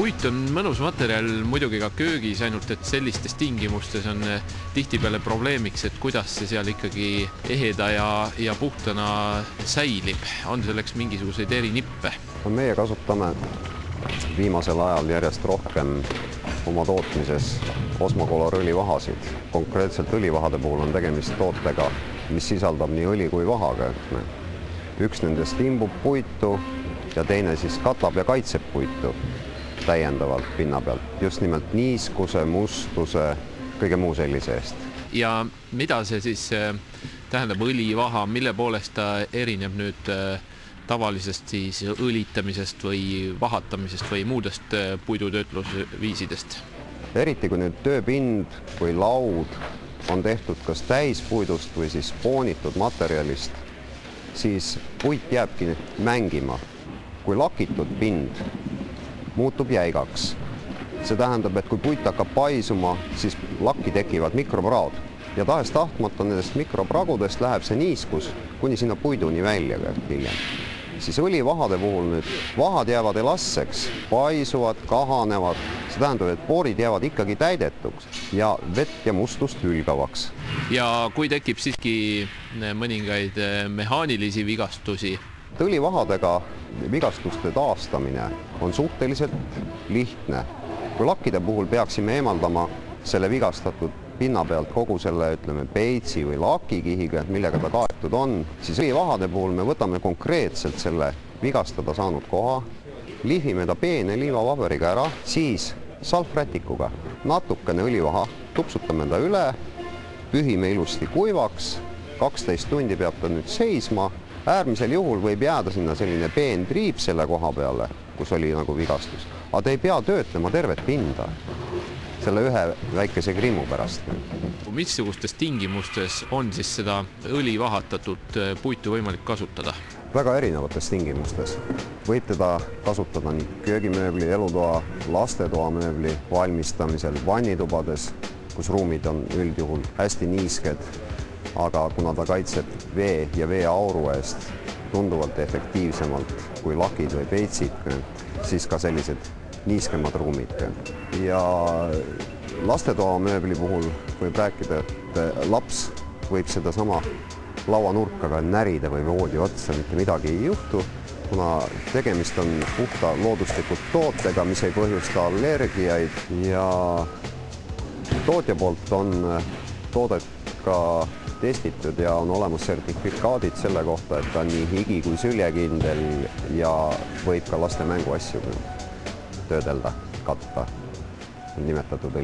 Puit on mõnus materjal muidugi ka köögis, ainult et sellistes tingimustes on tihtipeale probleemiks, et kuidas see seal ikkagi eheda ja puhtana säilib. On selleks mingisuguseid erinippe? Meie kasutame viimasel ajal järjest rohkem oma tootmises Osmocolor õlivahasid. Konkreetselt õlivahade puhul on tegemist tootega, mis sisaldab nii õli kui vahaga. Üks nendest imbub puitu ja teine siis katab ja kaitseb puitu täiendavalt pinna pealt. Just nimelt niiskuse, mustuse, kõige muu sellise eest. Ja mida see siis tähendab õlivaha, mille poolest ta erineb nüüd tavalisest siis õlitamisest või vahatamisest või muudest puidutöötlusviisidest? Eriti kui nüüd tööpind või laud on tehtud kas täispuidust või siis spoonitud materjalist, siis puit jääbki mängima. Kui lakitud pind muutub jäigaks. See tähendab, et kui puit hakkab paisuma, siis lakki tekivad mikropraod. Ja tahes tahtmata nendest mikropragudest läheb see niiskus kuni sinna puiduni välja hiljem. Siis õlivahade puhul nüüd vahad jäävad elastseks, paisuvad, kahanevad. See tähendab, et poorid jäävad ikkagi täidetuks ja vett ja mustust hülgavaks. Ja kui tekib siiski mõningaid mehaanilisi vigastusi? Õlivahadega vigastuste taastamine on suhteliselt lihtne. Kui lakkide puhul peaksime eemaldama selle vigastatud pinna pealt kogu selle, ütleme, peitsi või lakikihiga, millega ta kaetud on, siis õlivahade puhul me võtame konkreetselt selle vigastada saanud koha, lihvime ta peene liivapaberiga ära, siis salvrätikuga natukene õlivaha, tupsutame ta üle, pühime ilusti kuivaks, 12 tundi peab ta nüüd seisma. Äärmisel juhul võib jääda sinna selline peen triip selle koha peale, kus oli nagu vigastus. Aga te ei pea töötlema tervet pinda selle ühe väikese krimu pärast. Missugustes tingimustes on siis seda õlivahatatud puitu võimalik kasutada? Väga erinevates tingimustes. Võib teda kasutada nii köögimööbli, elutoa, lastetoa mööbli valmistamisel, vannitubades, kus ruumid on üldjuhul hästi niisked, aga kuna ta kaitseb vee ja veeauru eest tunduvalt efektiivsemalt kui lakid või peitsid, siis ka sellised niiskemad ruumid. Ja lastetoa mööbli puhul võib rääkida, et laps võib seda sama lauanurkaga närida või voodi otsa, mitte midagi ei juhtu, kuna tegemist on puhta looduslikult tootega, mis ei põhjusta allergiaid ja tootja poolt on toodet ka testitud ja on olemas sertifikaadid selle kohta, et ta on nii higi kui süljekindel ja võib ka laste mänguasju töödelda, katta nimetatud õli.